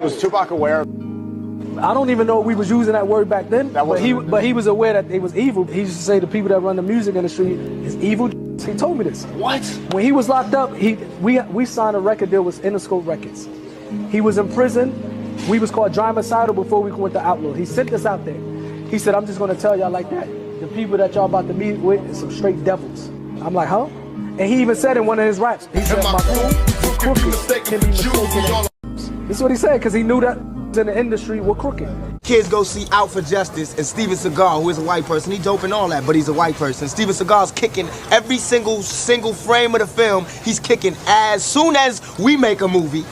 Was Tupac aware? I don't even know if we was using that word back then, but he was aware that it was evil. He used to say the people that run the music industry is evil. He told me this. What? When he was locked up, we signed a record deal with Interscope Records. He was in prison. We was called Drymacidal before we went to Outlaw. He sent us out there. He said, I'm just going to tell y'all like that. The people that y'all about to meet with is some straight devils. I'm like, huh? And he even said in one of his raps, he said, my crew crooked can be mistaken. This is what he said, because he knew that in the industry were crooked. Kids go see Out for Justice, and Steven Seagal, who is a white person, he dope and all that, but he's a white person. Steven Seagal's kicking every single frame of the film. He's kicking as soon as we make a movie,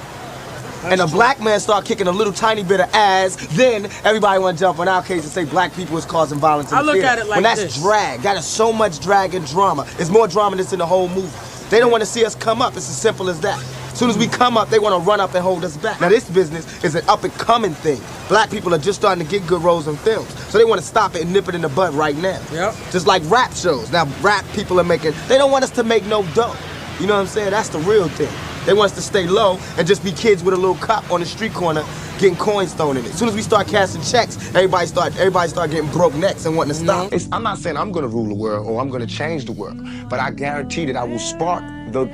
and a black man start kicking a little tiny bit of ass, then everybody want to jump on our case and say black people is causing violence in the theater. I look at it like this. When that's drag, that is so much drag and drama. It's more drama than in the whole movie. They don't want to see us come up. It's as simple as that. As soon as we come up, they want to run up and hold us back. Now this business is an up and coming thing. Black people are just starting to get good roles in films. So they want to stop it and nip it in the bud right now. Yep. Just like rap shows. Now rap people are making, they don't want us to make no dough. You know what I'm saying? That's the real thing. They want us to stay low and just be kids with a little cup on the street corner getting coins thrown in it. As soon as we start casting checks, everybody start getting broke necks and wanting to stop. I'm not saying I'm gonna rule the world or I'm gonna change the world, but I guarantee that I will spark the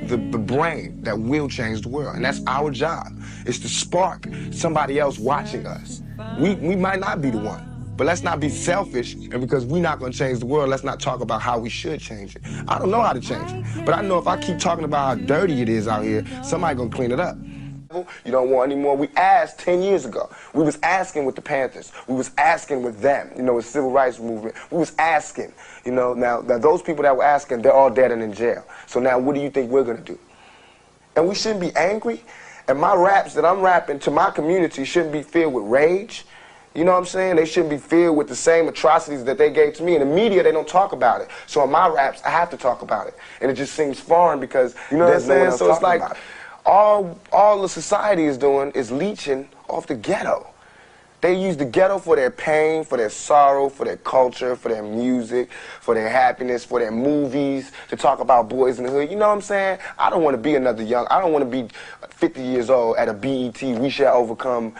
brain that will change the world. And that's our job, is to spark somebody else watching us. We might not be the one, but let's not be selfish, and because we're not gonna change the world, let's not talk about how we should change it. I don't know how to change it, but I know if I keep talking about how dirty it is out here, somebody gonna clean it up. You don't want any more. We asked 10 years ago. We was asking with the Panthers. We was asking with them, you know, with the civil rights movement. We was asking, you know. Now those people that were asking, they're all dead and in jail. So now what do you think we're going to do? And we shouldn't be angry. And my raps that I'm rapping to my community shouldn't be filled with rage. You know what I'm saying? They shouldn't be filled with the same atrocities that they gave to me. In the media, they don't talk about it. So in my raps, I have to talk about it. And it just seems foreign because, you know what I'm saying? So it's like, all the society is doing is leeching off the ghetto. They use the ghetto for their pain, for their sorrow, for their culture, for their music, for their happiness, for their movies, to talk about boys in the hood. You know what I'm saying? I don't want to be another I don't want to be 50 years old at a BET We Shall Overcome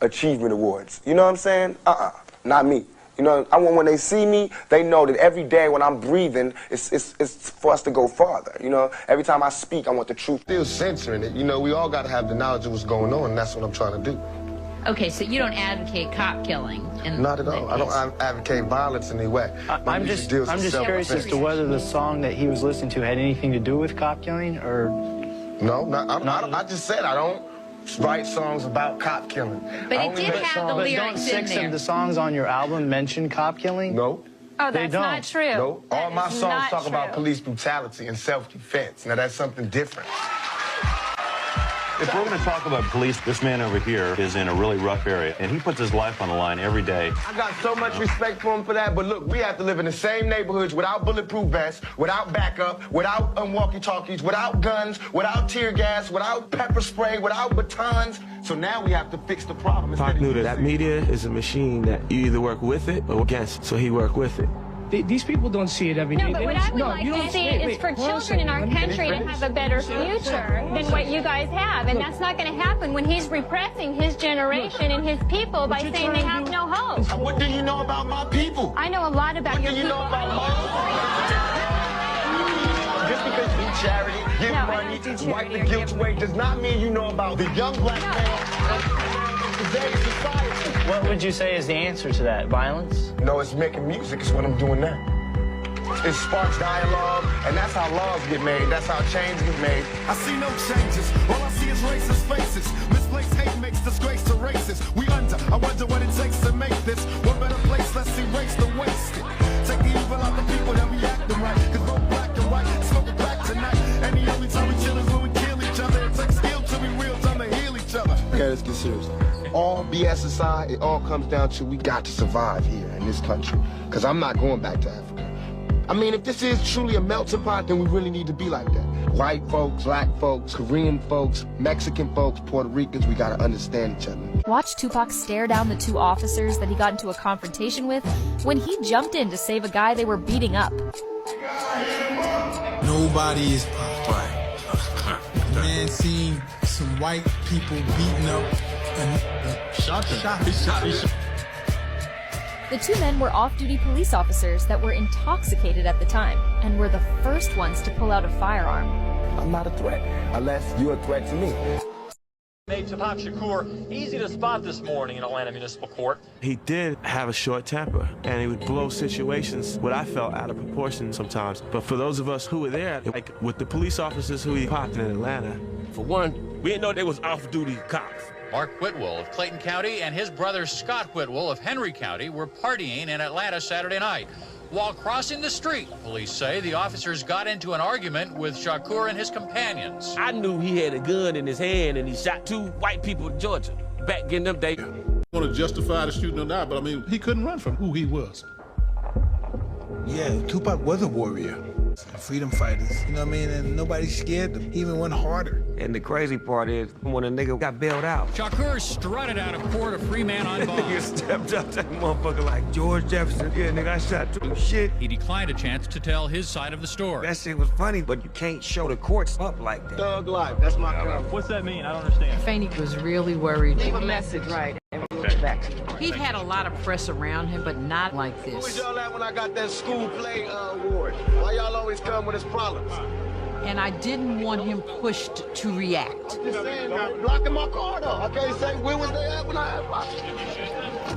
Achievement Awards. You know what I'm saying? Not me. You know, I want when they see me, they know that every day when I'm breathing, it's for us to go farther. You know, every time I speak, I want the truth. Still censoring it. You know, we all got to have the knowledge of what's going on, and that's what I'm trying to do. Okay, so you don't advocate cop killing? Not at all. I don't advocate violence in any way. I'm just curious as to whether the song that he was listening to had anything to do with cop killing, or... No, I just said I don't write songs about cop killing. But it did have the lyrics in there. Don't 6 of the songs on your album mention cop killing? No. Oh, that's not true. No. All my songs talk about police brutality and self-defense. Now, that's something different. If we're going to talk about police, this man over here is in a really rough area, and he puts his life on the line every day. I got so much respect for him for that, but look, we have to live in the same neighborhoods without bulletproof vests, without backup, without walkie-talkies, without guns, without tear gas, without pepper spray, without batons. So now we have to fix the problem. Tupac knew that media is a machine that you either work with it or against, so he worked with it. These people don't see it every day. No, but what I would like to see is for children in our country to have a better future than what you guys have. And that's not going to happen when he's repressing his generation and his people by saying they have no hope. What do you know about my people? I know a lot about your people. What do you know about my Just because you do charity, give money, wipe the guilt away, does not mean you know about the young black man in today's society. What would you say is the answer to that? Violence? No, it's making music. It's what I'm doing now. It sparks dialogue, and that's how laws get made. That's how change get made. I see no changes. All I see is racist faces. Misplaced hate makes disgrace to races. We under. I wonder what it takes to make this one better place. Let's erase the wasted. Take the evil out the people that we acting right. Cause both black and white smoking back tonight. And the only time we chill is when we kill each other. It takes skill to be real time to heal each other. Okay, let's get serious. All BS aside, it all comes down to we got to survive here in this country. Because I'm not going back to Africa. I mean, if this is truly a melting pot, then we really need to be like that. White folks, black folks, Korean folks, Mexican folks, Puerto Ricans, we got to understand each other. Watch Tupac stare down the 2 officers that he got into a confrontation with when he jumped in to save a guy they were beating up. Nobody is perfect. Man seen some white people beating up The two men were off-duty police officers that were intoxicated at the time and were the first ones to pull out a firearm. I'm not a threat, unless you're a threat to me. Made Tupac Shakur easy to spot this morning in Atlanta Municipal Court. He did have a short temper, and he would blow situations, what I felt, out of proportion sometimes. But for those of us who were there, like with the police officers who he popped in Atlanta. For one, we didn't know they was off-duty cops. Mark Whitwell of Clayton County and his brother Scott Whitwell of Henry County were partying in Atlanta Saturday night. While crossing the street, police say the officers got into an argument with Shakur and his companions. I knew he had a gun in his hand and he shot 2 white people in Georgia back in them days. I want to justify the shooting or not, but I mean, he couldn't run from who he was. Yeah, Tupac was a warrior. Freedom fighters, you know what I mean? And nobody scared them. He even went harder. And the crazy part is, when a nigga got bailed out, Shakur strutted out of court a free man on bond. He stepped up to that motherfucker like George Jefferson. Yeah, nigga, I shot 2 shit. He declined a chance to tell his side of the story. That shit was funny, but you can't show the courts up like that. Thug life, that's my comment. What's that mean? I don't understand. Fannie was really worried. Leave a message, right? He'd had a lot of press around him, but not like Where was this. y'all at when I got that school play award? Why y'all always come with his problems? And I didn't want him pushed to react. I'm just saying, man, blocking my car though. I can't say where was they at when I had my...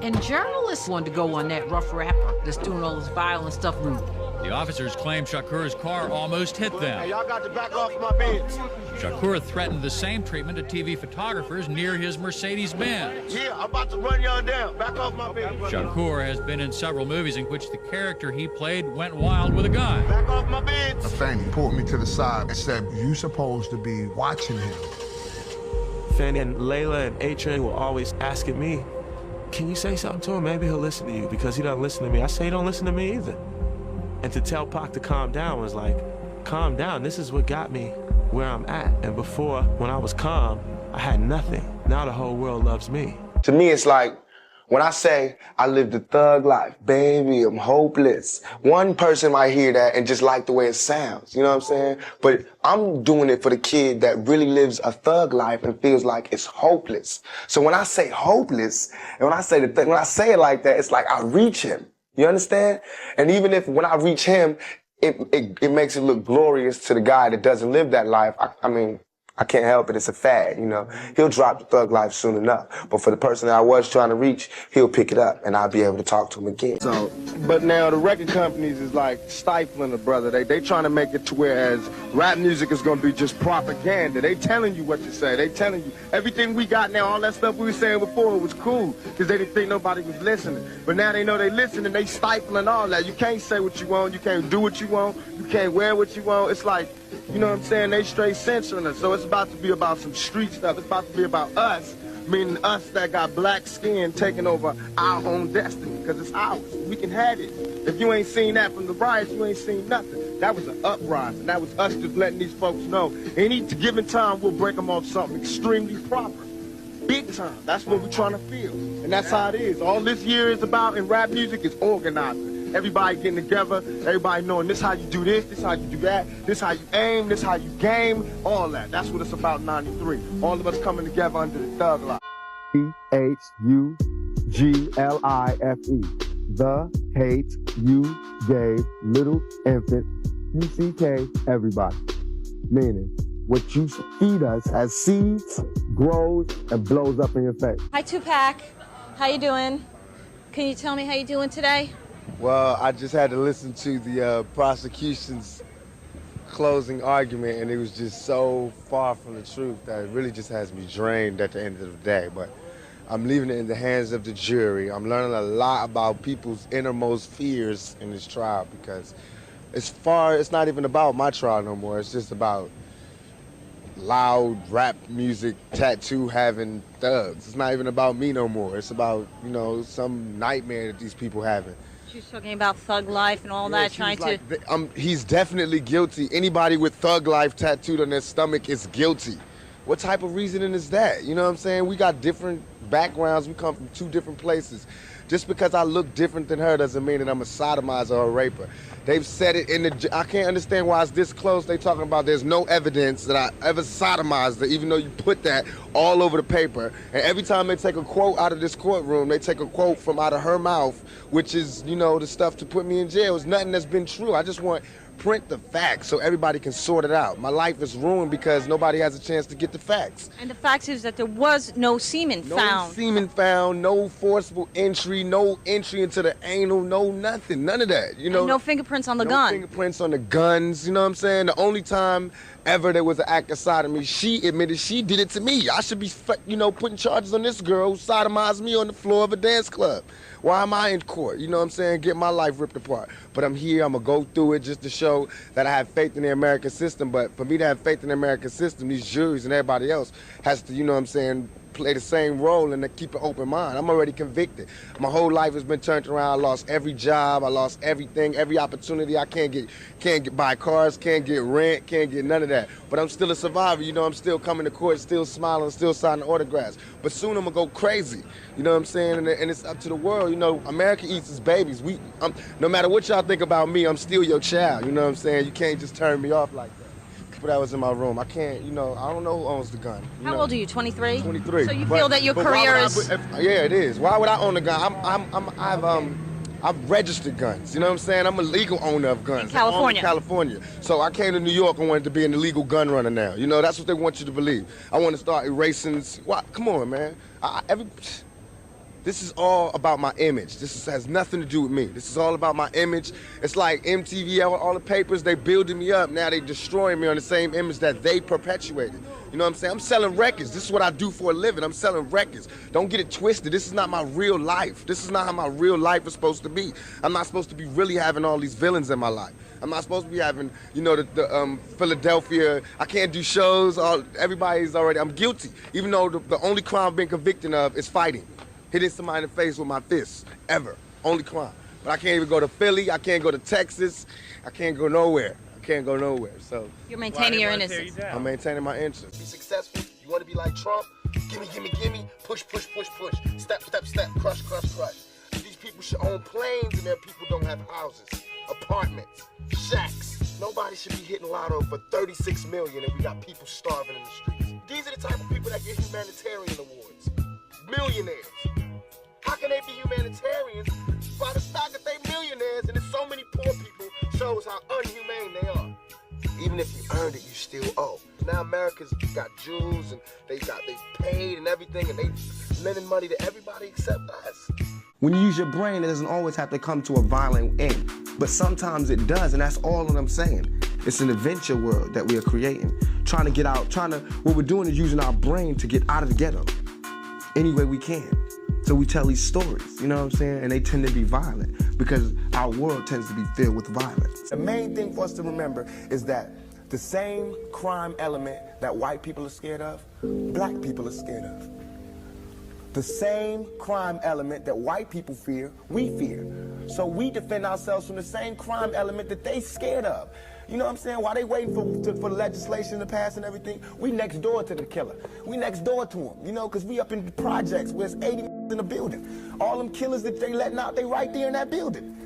And journalists wanted to go on that rough rapper that's doing all this violent stuff. The officers claim Shakur's car almost hit them. Hey, y'all got to back off my beds. Shakur threatened the same treatment to TV photographers near his Mercedes-Benz. Yeah, I'm about to run y'all down. Back off my bed. Shakur has been in several movies in which the character he played went wild with a gun. Back off my beds. Fanny pulled me to the side and said, "You supposed to be watching him." Fanny and Layla and Atron were always asking me, can you say something to him? Maybe he'll listen to you, because he doesn't listen to me. I say he don't listen to me either. And to tell Pac to calm down was like, calm down. This is what got me where I'm at. And before, when I was calm, I had nothing. Now the whole world loves me. To me, it's like, when I say I live the thug life, baby, I'm hopeless. One person might hear that and just like the way it sounds, you know what I'm saying? But I'm doing it for the kid that really lives a thug life and feels like it's hopeless. So when I say hopeless, and when I say when I say it like that, it's like I reach him. You understand? And even if when I reach him, it makes it look glorious to the guy that doesn't live that life. I mean, I can't help it. It's a fad, you know. He'll drop the thug life soon enough. But for the person that I was trying to reach, he'll pick it up, and I'll be able to talk to him again. So, but now the record companies is like stifling the brother. They trying to make it to whereas rap music is going to be just propaganda. They telling you what to say. They telling you everything we got now, all that stuff we were saying before was cool because they didn't think nobody was listening. But now they know they listening. They stifling all that. You can't say what you want. You can't do what you want. You can't wear what you want. It's like, you know what I'm saying? They straight censoring us. So it's about to be about some street stuff. It's about to be about us, meaning us that got black skin taking over our own destiny, because it's ours. We can have it. If you ain't seen that from the riots, you ain't seen nothing. That was an uprising. That was us just letting these folks know. Any given time, we'll break them off something extremely proper. Big time. That's what we're trying to feel. And that's how it is. All this year is about in rap music is organizing. Everybody getting together, everybody knowing this how you do this how you do that, this how you aim, this how you game, all that. That's what it's about in 93. All of us coming together under the thug life. H-U-G-L-I-F-E. The hate you gave little infant, U-C-K, everybody. Meaning, what you feed us as seeds grows and blows up in your face. Hi, Tupac. How you doing? Can you tell me how you doing today? Well, I just had to listen to the prosecution's closing argument, and it was just so far from the truth that it really just has me drained at the end of the day. But I'm leaving it in the hands of the jury. I'm learning a lot about people's innermost fears in this trial, because it's not even about my trial no more. It's just about loud rap music, tattoo having thugs. It's not even about me no more. It's about, you know, some nightmare that these people having. She was talking about thug life and all that, trying to... He's definitely guilty. Anybody with thug life tattooed on their stomach is guilty. What type of reasoning is that? You know what I'm saying? We got different backgrounds. We come from 2 different places. Just because I look different than her doesn't mean that I'm a sodomizer or a raper. They've said it in the... I can't understand why it's this close. They talking about there's no evidence that I ever sodomized her, even though you put that all over the paper. And every time they take a quote out of this courtroom, they take a quote from out of her mouth, which is, you know, the stuff to put me in jail. It's nothing that's been true. I just want... print the facts so everybody can sort it out. My life is ruined because nobody has a chance to get the facts. And the fact is that there was no semen found. No semen found, no forcible entry, no entry into the anal, no nothing, none of that. You know, and no fingerprints on the gun. No fingerprints on the guns, you know what I'm saying? The only time ever there was an act of sodomy, she admitted she did it to me. I should be, you know, putting charges on this girl who sodomized me on the floor of a dance club. Why am I in court? You know what I'm saying? Get my life ripped apart. But I'm here, I'm gonna go through it just to show that I have faith in the American system. But for me to have faith in the American system, these juries and everybody else has to, you know what I'm saying, play the same role and to keep an open mind. I'm already convicted. My whole life has been turned around. I lost every job, I lost everything, every opportunity. I can't get buy cars, can't get rent, can't get none of that. But I'm still a survivor, you know, I'm still coming to court, still smiling, still signing autographs. But soon I'm gonna go crazy, you know what I'm saying? And it's up to the world, you know, America eats its babies. No matter what y'all think about me, I'm still your child, you know what I'm saying? You can't just turn me off like that. That was in my room. I can't, you know, I don't know who owns the gun. How old are you, 23? 23. So you feel that your career is... Yeah, it is. Why would I own a gun? I've registered guns, you know what I'm saying? I'm a legal owner of guns. In California. California. So I came to New York and wanted to be an illegal gun runner now. You know, that's what they want you to believe. I want to start erasing... What? Come on, man. This is all about my image. Has nothing to do with me. This is all about my image. It's like MTV, all the papers, they building me up. Now they destroying me on the same image that they perpetuated. You know what I'm saying? I'm selling records. This is what I do for a living. I'm selling records. Don't get it twisted. This is not my real life. This is not how my real life is supposed to be. I'm not supposed to be really having all these villains in my life. I'm not supposed to be having, you know, the Philadelphia, I can't do shows. Everybody's already, I'm guilty. Even though the only crime I've been convicted of is fighting. Hitting somebody in the face with my fists, ever. Only crime. But I can't even go to Philly, I can't go to Texas, I can't go nowhere. I can't go nowhere, so. You're maintaining your innocence. I'm maintaining my innocence. Be successful, you wanna be like Trump? Gimme, gimme, gimme, push, push, push, push. Step, step, step, crush, crush, crush. These people should own planes and their people don't have houses, apartments, shacks. Nobody should be hitting lotto for 36 million and we got people starving in the streets. These are the type of people that get humanitarian awards. Millionaires. How can they be humanitarians by the fact that they millionaires and there's so many poor people shows how unhumane they are. Even if you earned it, you still owe. Now America's got Jews and they paid and everything and they lending money to everybody except us. When you use your brain, it doesn't always have to come to a violent end. But sometimes it does, and that's all that I'm saying. It's an adventure world that we are creating. Trying to get out, what we're doing is using our brain to get out of the ghetto any way we can. So we tell these stories, you know what I'm saying? And they tend to be violent because our world tends to be filled with violence. The main thing for us to remember is that the same crime element that white people are scared of, black people are scared of. The same crime element that white people fear, we fear. So we defend ourselves from the same crime element that they scared of. You know what I'm saying? While they waiting for legislation to pass and everything, we next door to the killer. We next door to him, you know, because we up in the projects where there's 80 in the building. All them killers that they letting out, they right there in that building.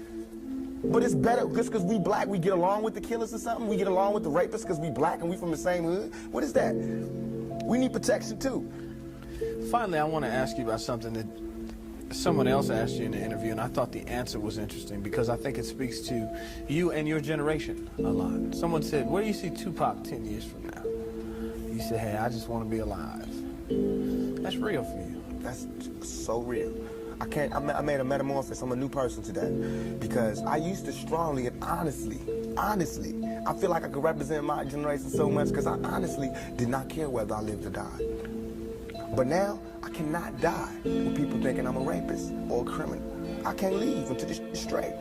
But it's better, just because we black, we get along with the killers or something? We get along with the rapists because we black and we from the same hood? What is that? We need protection too. Finally, I want to ask you about something that someone else asked you in the interview, and I thought the answer was interesting because I think it speaks to you and your generation a lot. Someone said, where do you see Tupac 10 years from now? You said, hey, I just want to be alive. That's real for you. That's so real. I made a metamorphosis. I'm a new person today because I used to strongly and honestly, I feel like I could represent my generation so much because I honestly did not care whether I lived or died. But now, I cannot die with people thinking I'm a rapist or a criminal. I can't leave until this is straight.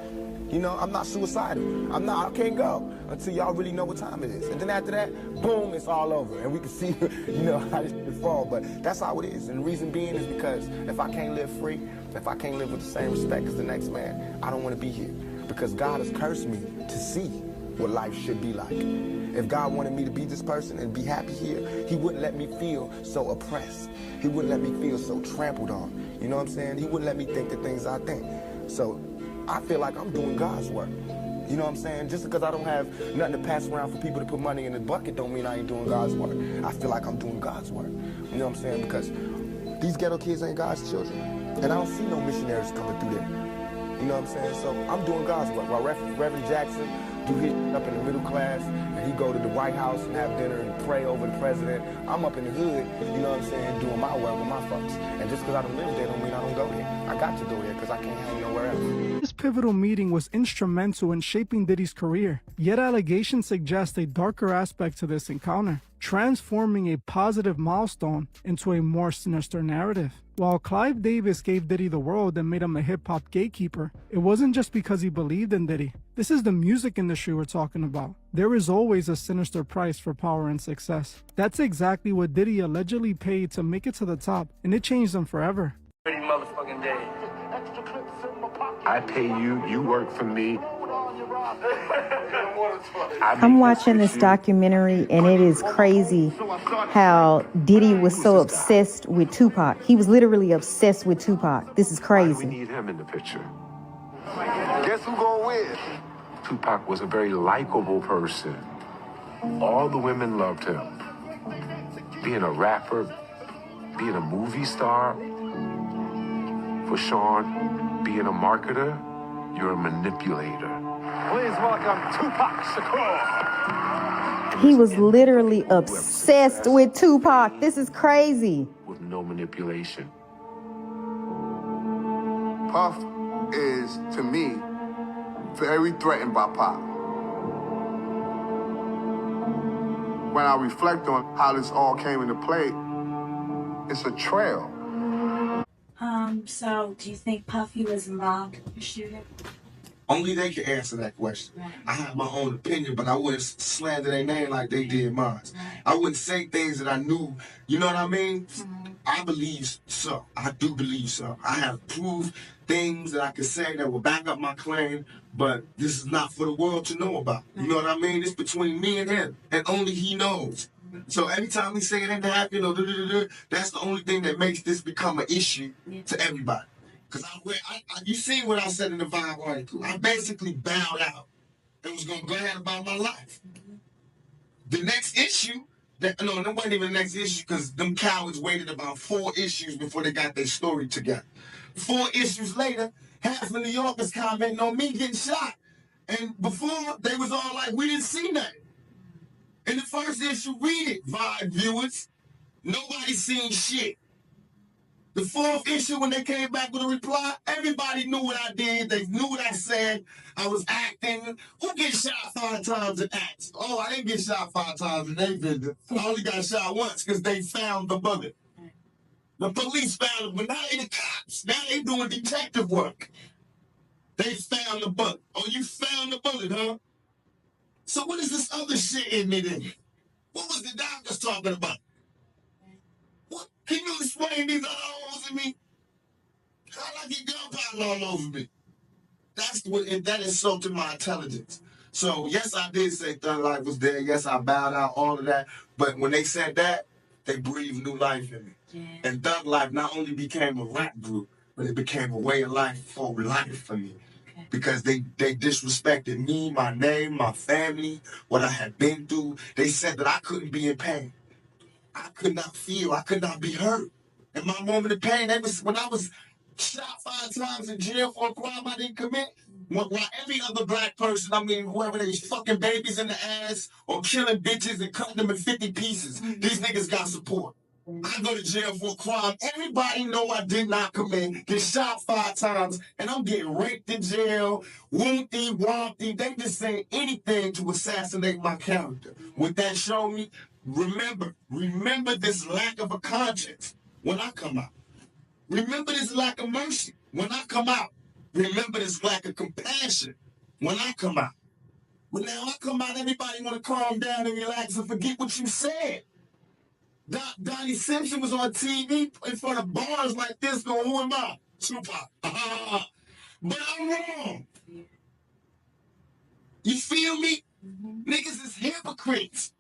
You know, I'm not suicidal. I can't go until y'all really know what time it is. And then after that, boom, it's all over. And we can see, you know, how this shit fall. But that's how it is. And the reason being is because if I can't live free, if I can't live with the same respect as the next man, I don't want to be here. Because God has cursed me to see what life should be like. If God wanted me to be this person and be happy here, he wouldn't let me feel so oppressed. He wouldn't let me feel so trampled on. You know what I'm saying? He wouldn't let me think the things I think. So I feel like I'm doing God's work. You know what I'm saying? Just because I don't have nothing to pass around for people to put money in the bucket don't mean I ain't doing God's work. I feel like I'm doing God's work. You know what I'm saying? Because these ghetto kids ain't God's children. And I don't see no missionaries coming through there. You know what I'm saying? So I'm doing God's work. While Reverend Jackson do his up in the middle class, and he go to the White House and have dinner and pray over the president, I'm up in the hood, you know what I'm saying, doing my work with my folks. And just because I don't live there don't mean I don't go there. I got to go there because I can't hang nowhere else. This pivotal meeting was instrumental in shaping Diddy's career, yet allegations suggest a darker aspect to this encounter, transforming a positive milestone into a more sinister narrative. While Clive Davis gave Diddy the world and made him a hip-hop gatekeeper, it wasn't just because he believed in Diddy. This is the music industry we're talking about. There is always a sinister price for power and success. That's exactly what Diddy allegedly paid to make it to the top, and it changed him forever. Motherfucking day. I pay you, you work for me. I'm watching this documentary, and it is crazy how Diddy was so obsessed with Tupac. He was literally obsessed with Tupac. This is crazy. We need him in the picture. Guess who going with? Tupac was a very likable person. All the women loved him. Being a rapper, being a movie star, for Sean, being a marketer, you're a manipulator. Please welcome Tupac Shakur. He was literally obsessed with Tupac. This is crazy. With no manipulation. Puff is, to me, very threatened by Pop. When I reflect on how this all came into play, it's a trail. So do you think Puffy was involved in the shooting? Only they can answer that question. Right. I have my own opinion, but I wouldn't slander their name like they did mine. Right. I wouldn't say things that I knew, you know what I mean? Mm-hmm. I believe so. I do believe so. I have proved things that I can say that will back up my claim, but this is not for the world to know about. You know what I mean? It's between me and him, and only he knows. So every time we say it ain't happening, that's the only thing that makes this become an issue to everybody. Because you see what I said in the Vibe article. I basically bowed out and was going to go ahead about my life. The next issue, that wasn't even the next issue because them cowards waited about 4 issues before they got their story together. 4 issues later, half of New Yorkers commenting on me getting shot. And before, they was all like, we didn't see nothing. In the first issue, read it, Vibe viewers. Nobody seen shit. The 4th issue, when they came back with a reply, everybody knew what I did. They knew what I said. I was acting. Who gets shot 5 times in acts? Oh, I didn't get shot 5 times in their visit. I only got shot once because they found the bullet. The police found it, but now they the cops. Now they doing detective work. They found the bullet. Oh, you found the bullet, huh? So what is this other shit in me then? What was the doctors talking about? What? Can you explain these other holes in me? How'd I get gunpowder all over me? That insulted my intelligence. So yes, I did say Thug Life was dead. Yes, I bowed out, all of that. But when they said that, they breathed new life in me. Yeah. And Thug Life not only became a rap group, but it became a way of life for life for me. Because they disrespected me, my name, my family, what I had been through. They said that I couldn't be in pain. I could not feel. I could not be hurt. In my moment of pain, when I was shot 5 times in jail for a crime I didn't commit, while every other black person, whoever they fucking babies in the ass or killing bitches and cutting them in 50 pieces, these niggas got support. I go to jail for a crime everybody know I did not commit, get shot 5 times, and I'm getting raped in jail, wompty. They just saying anything to assassinate my character. What that showed me, remember this lack of a conscience when I come out. Remember this lack of mercy when I come out. Remember this lack of compassion when I come out. When now I come out, everybody want to calm down and relax and forget what you said. Donnie Simpson was on TV in front of bars like this going, who am I? Tupac. But I'm wrong. You feel me? Niggas is hypocrites.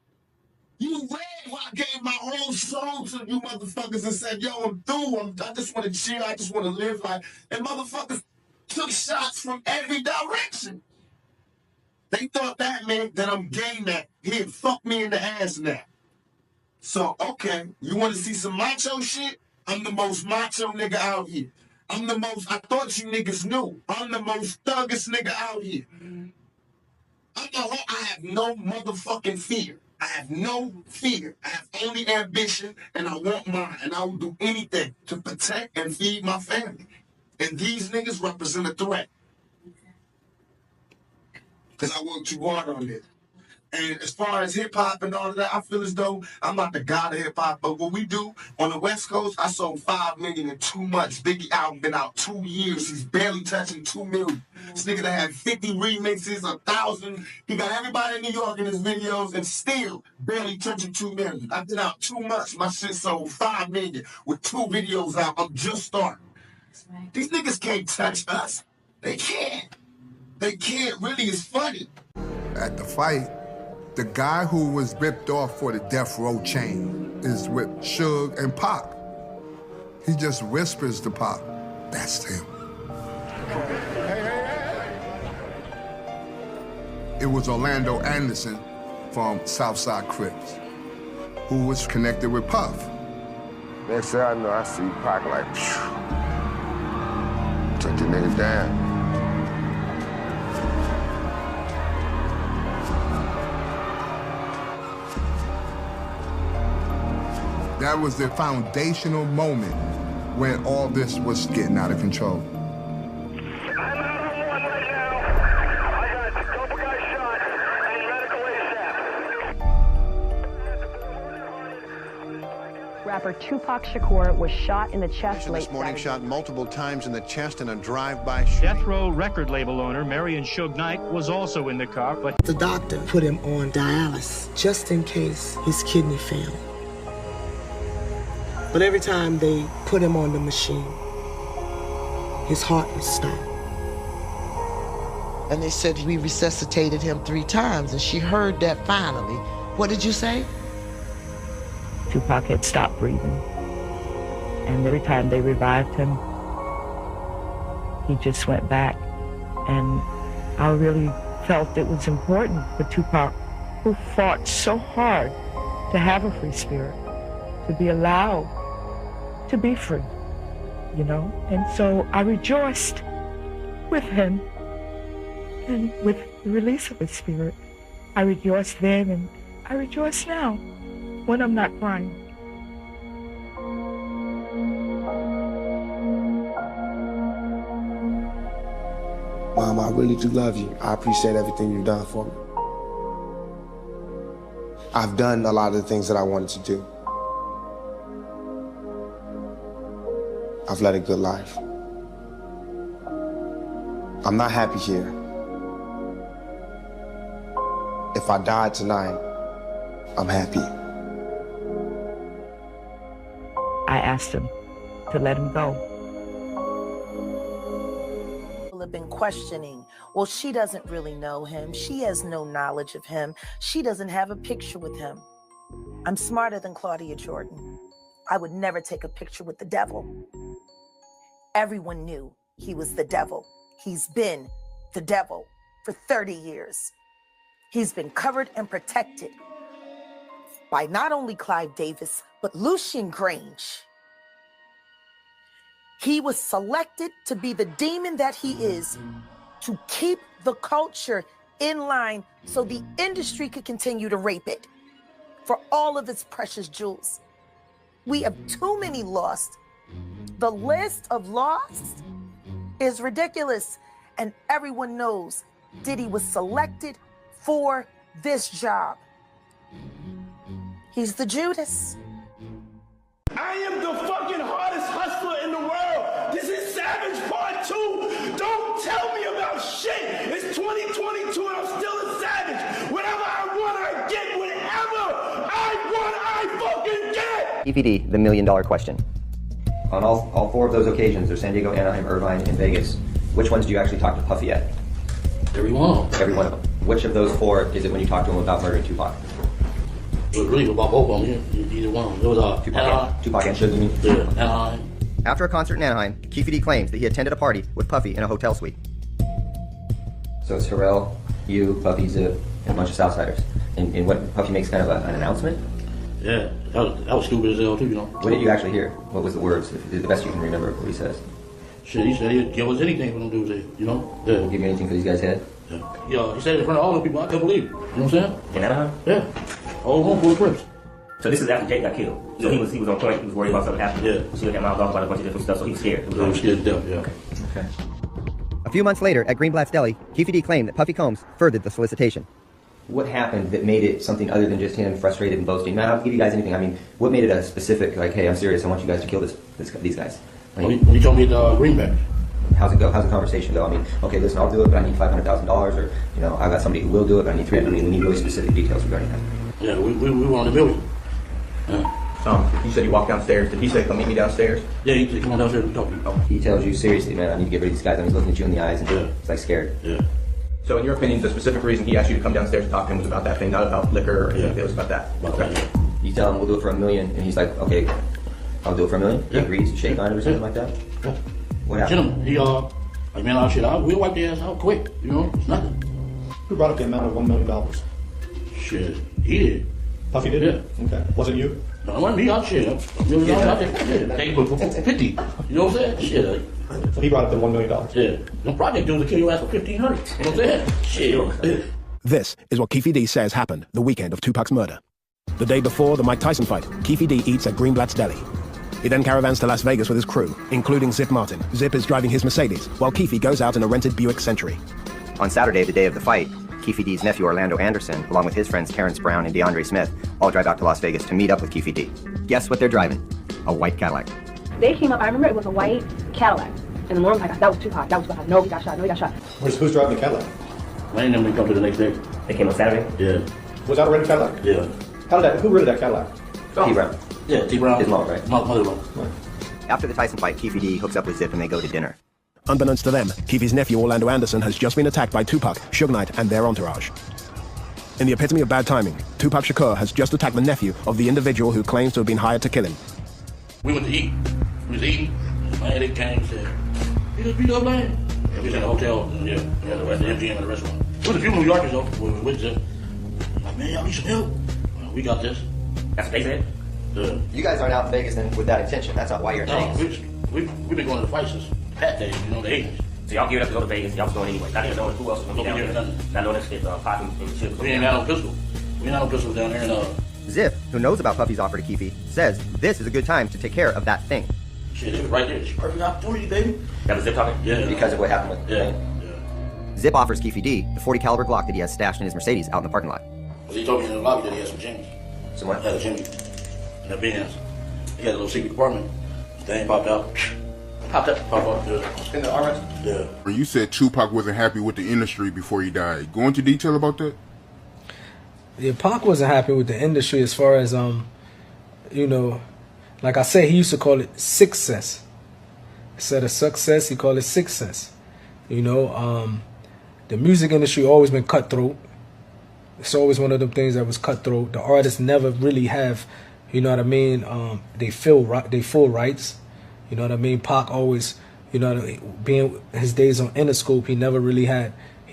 You read why I gave my whole soul to you motherfuckers and said, yo, I'm through. I just want to chill. I just want to live life. And motherfuckers took shots from every direction. They thought that meant that I'm gay now. He'd fuck me in the ass now. So, okay, you want to see some macho shit? I'm the most macho nigga out here. I thought you niggas knew. I'm the most thuggest nigga out here. I have no motherfucking fear. I have no fear. I have only ambition, and I want mine. And I will do anything to protect and feed my family. And these niggas represent a threat. Because I worked too hard on this. And as far as hip-hop and all of that, I feel as though I'm not the god of hip-hop. But what we do on the West Coast, I sold 5 million in 2 months. Biggie album been out 2 years. He's barely touching 2 million. This nigga that had 50 remixes, 1,000. He got everybody in New York in his videos and still barely touching 2 million. I've been out 2 months. My shit sold 5 million with 2 videos out. I'm just starting. These niggas can't touch us. They can't. They can't. Really, it's funny. At the fight, the guy who was ripped off for the death row chain is with Suge and Pac. He just whispers to Pac, that's him. It was Orlando Anderson from Southside Crips, who was connected with Puff. Next thing I know, I see Pac like, phew. Took the niggas down. That was the foundational moment when all this was getting out of control. Rapper Tupac Shakur was shot in the chest late this morning, Saturday. shot multiple times in the chest in a drive-by shooting. Death Row record label owner Marion Suge Knight was also in the car, but the doctor put him on dialysis just in case his kidney failed. But every time they put him on the machine, his heart would stop. And they said we resuscitated him 3 times, and she heard that finally. What did you say? Tupac had stopped breathing. And every time they revived him, he just went back. And I really felt it was important for Tupac, who fought so hard to have a free spirit, to be allowed to be free, you know? And so I rejoiced with him and with the release of his spirit. I rejoiced then and I rejoice now when I'm not crying. Mom, I really do love you. I appreciate everything you've done for me. I've done a lot of the things that I wanted to do. I've led a good life. I'm not happy here. If I died tonight, I'm happy. I asked him to let him go. People have been questioning, well, she doesn't really know him. She has no knowledge of him. She doesn't have a picture with him. I'm smarter than Claudia Jordan. I would never take a picture with the devil. Everyone knew he was the devil. He's been the devil for 30 years. He's been covered and protected by not only Clive Davis, but Lucian Grange. He was selected to be the demon that he is, to keep the culture in line so the industry could continue to rape it for all of its precious jewels. We have too many lost. The list of lost is ridiculous, and everyone knows Diddy was selected for this job. He's the Judas. I am the fucking hardest hustler in the world. This is Savage Part 2. Don't tell me about shit. It's 2022 and I'm still a savage. Whatever I want, I get. Whatever I want, I fucking get. DVD, The $1 Million Question. On all 4 of those occasions, there's San Diego, Anaheim, Irvine, and Vegas. Which ones do you actually talk to Puffy at? Every one. Every one of them. Which of those four is it when you talk to him about murdering Tupac? It was really about both of them. Either one. It was Tupac and Suge, you mean? Yeah, Anaheim. After a concert in Anaheim, Keefe D claims that he attended a party with Puffy in a hotel suite. So it's Pharrell, you, Puffy, Zip, and a bunch of Southsiders. And what Puffy makes kind of an announcement? Yeah, that was stupid as hell too, you know. What did you actually hear? What was the words? The best you can remember what he says. Shit, he said he'd give us anything for them dudes there, you know? Yeah. He'll give you anything for these guys' head? Yeah, he said it in front of all the people. I couldn't believe it. You know what I'm saying? In Anaheim? Yeah. Whole room full of Crips. So this is after Jake got killed. So he was on point. He was worried about something happening. Yeah. So he got mouthed off about a bunch of different stuff. So he was scared. He was scared to death. Yeah. Okay. A few months later, at Greenblatt's Deli, Keefe D claimed that Puffy Combs furthered the solicitation. What happened that made it something other than just him frustrated and boasting? Man, I'll give you guys anything. I mean, what made it a specific, like, hey, I'm serious, I want you guys to kill these guys? Like, when he told me the greenback. How's it go? How's the conversation go? I mean, okay, listen, I'll do it, but I need $500,000, or, you know, I've got somebody who will do it, but I need $300,000. I mean, we need really specific details regarding that. Yeah, we wanted $1 million. Yeah. You said you walked downstairs. Did he say, come meet me downstairs? Yeah, he said, come on downstairs and talk to me. Oh, he tells you, seriously, man, I need to get rid of these guys. And he's looking at you in the eyes, and yeah. He's like scared. Yeah. So in your opinion, the specific reason he asked you to come downstairs and talk to him was about that thing, not about liquor or anything. It was about that. Okay. You tell him we'll do it for $1 million, and he's like, okay, I'll do it for $1 million. He agrees. You shake on it or something like that. Yeah. What happened? He like, man, shit, we'll wipe the ass out quick. You know, it's nothing. Who brought up the amount of $1 million? Shit, he did. Puffy did? Yeah. Okay. Wasn't you? No, it wasn't me. I shit. $1 million out there. They put 50. You know what I'm saying? Shit. So he brought up the $1 million. Yeah. The project dudes will kill your ass for $1,500. You know what I'm saying? Shit. This is what Keefe D says happened the weekend of Tupac's murder. The day before the Mike Tyson fight, Keefe D eats at Greenblatt's Deli. He then caravans to Las Vegas with his crew, including Zip Martin. Zip is driving his Mercedes, while Keefe goes out in a rented Buick Century. On Saturday, the day of the fight, Keefe D's nephew Orlando Anderson, along with his friends Terrence Brown and DeAndre Smith, all drive out to Las Vegas to meet up with Keefe D. Guess what they're driving? A white Cadillac. They came up, I remember it was a white Cadillac. And the Lord was like, that was Tupac, that was Tupac. No, he got shot, no, he got shot. Who's driving the Cadillac? Lane and them come to the next day. They came on Saturday? Yeah. Was that a red Cadillac? Yeah. Who rented that Cadillac? T. Brown. Yeah, T. Brown. His mom, right? Mother-in-law. After the Tyson fight, Keefe D hooks up with Zip and they go to dinner. Unbeknownst to them, Keefe's nephew Orlando Anderson has just been attacked by Tupac, Suge Knight, and their entourage. In the epitome of bad timing, Tupac Shakur has just attacked the nephew of the individual who claims to have been hired to kill him. We went to eat. We was eating. Man, they came and said, "You just beat up Lane." Yeah, we was in the hotel. Yeah, at the MGM and the restaurant. There was a few New Yorkers though. We was with them. Like, man, y'all need some help. Well, we got this. That's what they said? Yeah. You guys aren't out in Vegas then with that intention. That's not why you're in Vegas. We've been going to the fights since that day, you know, the 80s. So y'all geared up to go to Vegas, y'all was going anyway. Not even knowing who else was going to be down there. Not knowing if Puffy and Suge. We ain't had no pistol. We ain't had no pistols down there in Zip, who knows about Puffy's offer to Keefe, says this is a good time to take care of that thing. Shit, it was right there. It's a perfect opportunity, baby. That was Zip talking? Yeah. Because of what happened with the thing? Zip offers Keefe D the .40 caliber Glock that he has stashed in his Mercedes out in the parking lot. He told me in the lobby that he had some Jimmys. Some what? Had a Jimmy in the Benz. He had a little secret compartment. The thing popped out. Popped up. Popped up. Yeah. In the armrest? Yeah. You said Tupac wasn't happy with the industry before he died. Go into detail about that? Yeah, Pac wasn't happy with the industry as far as, you know, like I said, he used to call it success. Instead of success, he called it success. You know, the music industry always been cutthroat. It's always one of them things that was cutthroat. The artists never really have, you know what I mean, they full rights. You know what I mean? Pac always, you know, being his days on Interscope, he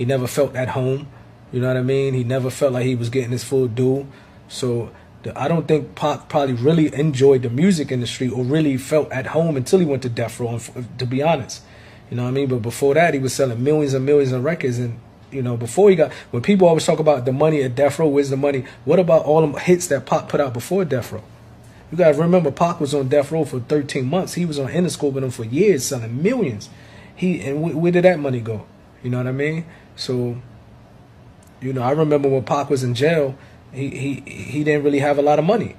never felt at home. You know what I mean? He never felt like he was getting his full due. So I don't think Pac probably really enjoyed the music industry or really felt at home until he went to Death Row, to be honest. You know what I mean? But before that, he was selling millions and millions of records. And, you know, before he got, when people always talk about the money at Death Row, where's the money? What about all the hits that Pac put out before Death Row? You got to remember, Pac was on Death Row for 13 months. He was on Interscope with him for years, selling millions. Where did that money go? You know what I mean? So, you know, I remember when Pac was in jail, he didn't really have a lot of money.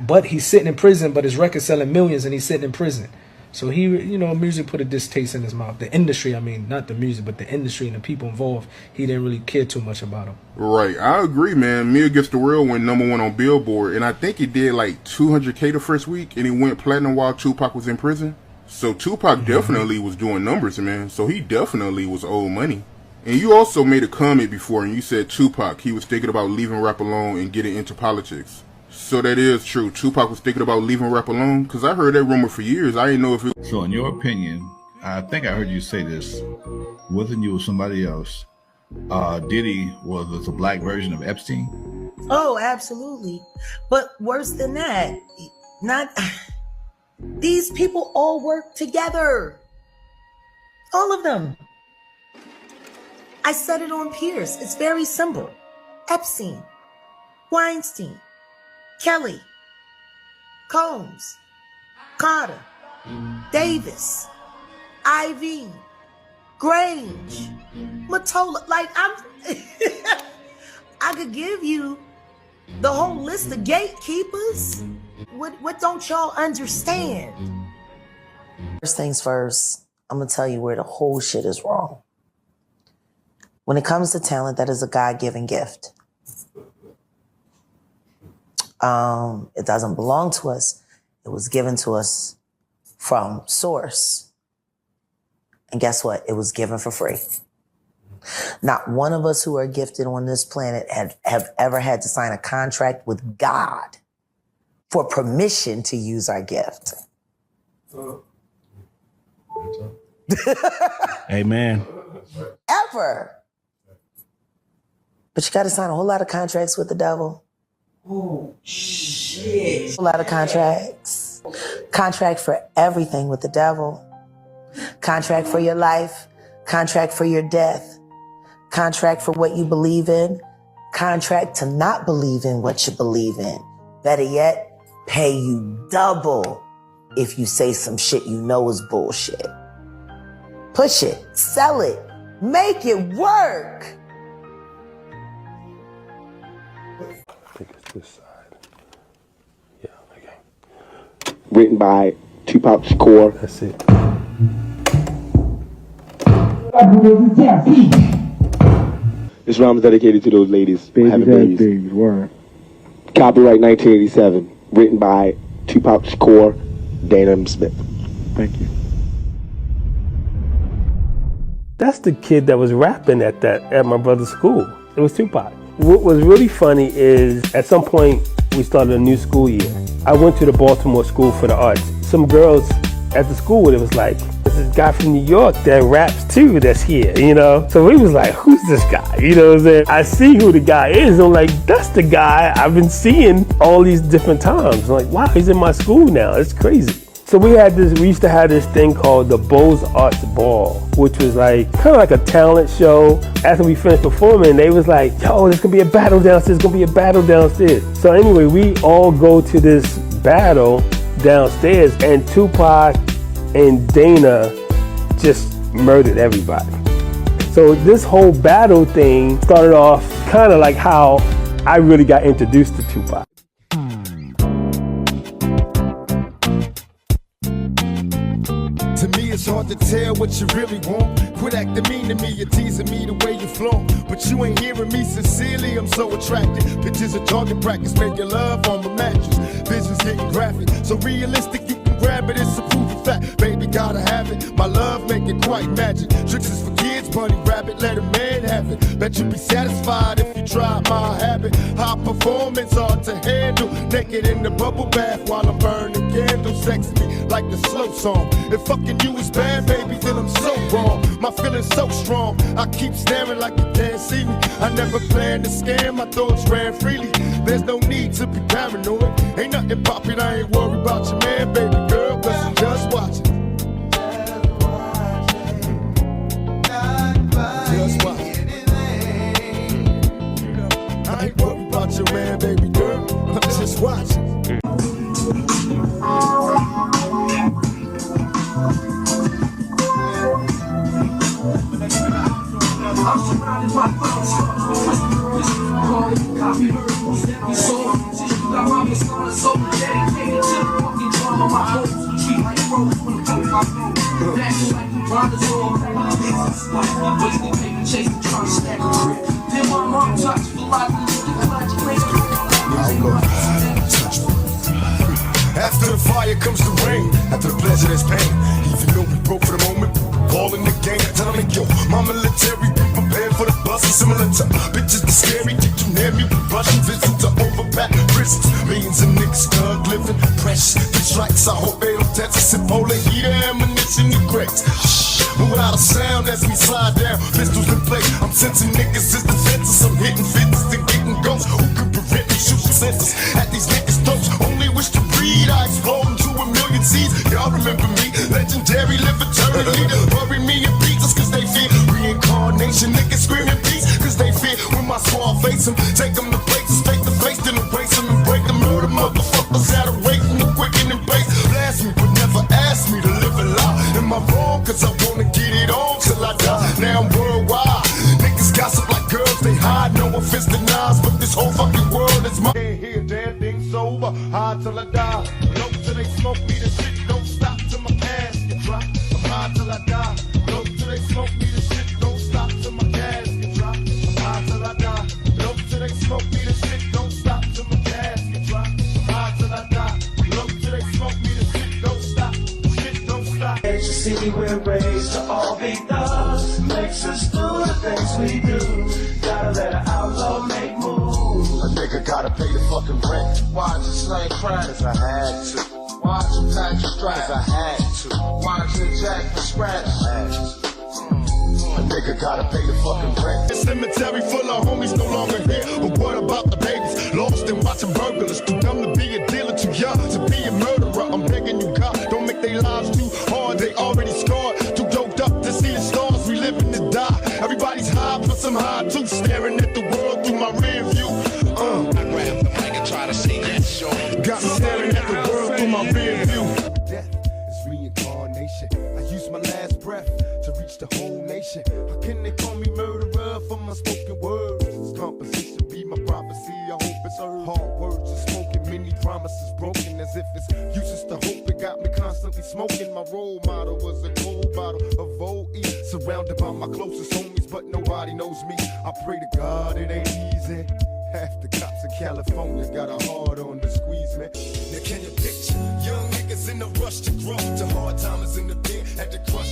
But he's sitting in prison, but his record's selling millions and he's sitting in prison. So he, you know, music put a distaste in his mouth. The industry, I mean, not the music, but the industry and the people involved, he didn't really care too much about them. Right. I agree, man. Me Against the World went #1 on Billboard, and I think it did like 200K the first week, and it went platinum while Tupac was in prison. So Tupac definitely was doing numbers, man. So he definitely was owed money. And you also made a comment before, and you said Tupac, he was thinking about leaving rap alone and getting into politics. So that is true. Tupac was thinking about leaving rap alone? Because I heard that rumor for years. I didn't know if it... So in your opinion, I think I heard you say this, whether you or somebody else, Diddy was a black version of Epstein? Oh, absolutely. But worse than that, these people all work together. All of them. I said it on Pierce. It's very simple. Epstein, Weinstein, Kelly, Combs, Carter, Davis, Ivy, Grange, Mottola. Like, I could give you the whole list of gatekeepers. What don't y'all understand? First things first, I'm gonna tell you where the whole shit is wrong. When it comes to talent, that is a God-given gift. It doesn't belong to us. It was given to us from source. And guess what? It was given for free. Not one of us who are gifted on this planet have ever had to sign a contract with God for permission to use our gift. Amen. Ever. But you got to sign a whole lot of contracts with the devil. Oh, shit. A whole lot of contracts. Contract for everything with the devil. Contract for your life. Contract for your death. Contract for what you believe in. Contract to not believe in what you believe in. Better yet, pay you double if you say some shit you know is bullshit. Push it. Sell it. Make it work. I think it's this side. Yeah, okay. Written by Tupac Shakur. That's it. This rhyme is dedicated to those ladies having babies. Word. Copyright 1987. Written by Tupac Shakur, Dana M. Smith. Thank you. That's the kid that was rapping at my brother's school. It was Tupac. What was really funny is at some point we started a new school year. I went to the Baltimore School for the Arts. Some girls at the school, it was like, there's this guy from New York that raps too that's here, you know? So we was like, who's this guy? You know what I'm saying? I see who the guy is. I'm like, that's the guy I've been seeing all these different times. I'm like, wow, he's in my school now. It's crazy. So we used to have this thing called the Beaux Arts Ball, which was like kind of like a talent show. After we finished performing, they was like, yo, there's gonna be a battle downstairs, there's gonna be a battle downstairs. So anyway, we all go to this battle downstairs, and Tupac and Dana just murdered everybody. So this whole battle thing started off kind of like how I really got introduced to Tupac. To me, it's hard to tell what you really want. Quit acting mean to me, you're teasing me the way you flow. But you ain't hearing me sincerely, I'm so attracted. Pictures of target practice, making love on my mattress. Visions getting graphic, so realistic you can grab it, it's a proven fact. Baby, gotta have it, my love make it quite magic. Tricks is for kids, bunny rabbit, let a man have it. Bet you be satisfied if you try my habit. High performance, hard to handle. Naked in the bubble bath while I'm burning candles. Sex me like the slow song. If fucking you is bad, baby, then I'm so wrong. My feeling's so strong, I keep staring like you can't see me. I never planned to scam, my thoughts ran freely. There's no need to be paranoid. Ain't nothing poppin', I ain't worried about your man, baby girl, cause I'm just watching. Just watching. I ain't worried about your man, baby girl, I'm just watching. I'm surrounded by thoughts. Copy verbals, every soul. Got my persona so dedicated to the fucking drama. My hoes treat like bros when the fuck I go. That's like the brothers all like wasting paper chasing, trying to stack a grip. Then my mom touched for life. After the fire comes the rain. After the pleasure there's pain. Even though we broke for the moment, all in the game. Tell them, yo, my military people pay Similar to bitches be scary, get you near me. Russian visit to overpack prisons. Millions of niggas stuck living fresh. The strikes, I hope they don't test us. Ebola, heater, ammunition, you crates. Shh, move out of sound as we slide down. Pistols in play, I'm sensing niggas as defenses. I'm hitting fences and getting ghosts. Who could prevent me shooting senses at these niggas' throats? Only wish to breed, I explode into a million seeds. Y'all remember me, legendary, live eternally. Bury me in pieces cause they fear reincarnation. Niggas screaming peace cause they fear when my squad face them. Take them to places face to face, then erase them and break them. Murder motherfuckers out of waiting to quicken and base. Blast me, but never ask me to live a lie. Am I wrong? Cause I wanna get it on till I die. Now I'm worldwide. Niggas gossip like girls, they hide. No offense to Nas, but this whole fucking world is my. Can't hear damn thing sober. High till I die. Low till they smoke me, the shit don't stop till my casket drop. I'm high till I die. Low till they smoke me, the shit don't stop till my casket drop. I'm high till I die. Low till they smoke me, the shit don't stop till my casket drop. I'm high till I die. Low till they smoke me, the shit don't stop. Shit don't stop. Can't you see we're raised to all be thugs? Makes us do the things we do. Gotta let an outlaw make moves. A nigga gotta pay the fucking rent. Why just slang crime? Cause I had to. Why you tax your strap? Cause I had to. Why you jack for scratch? I had to. A nigga gotta pay the fucking rent. The cemetery full of homies no longer here. But what about the babies? Lost in watching burglars. Too dumb to be a dealer, too young to be a murderer. I'm begging you, God, don't make their lives too hard. They already scarred. Too doped up to see the stars. We living to die. Everybody's high, plus I'm high too. Staring at the world through my rear view. I grab the mic and try to sing that show. Got me staring at the world through my rear view. Death is reincarnation. I use my last breath to reach the whole nation. How can they call me murderer for my spoken words? Composition be my prophecy. I hope it's heard. Hard words are spoken, many promises broken, as if it's useless to hope. It got me constantly smoking. My role model was a gold bottle of OE, surrounded by my closest homies, but nobody knows me. I pray to God it ain't easy. Half the cops in California got a hard on the squeeze, man. Now can you picture young niggas in the rush to grow? To hard timers in the pen at the crush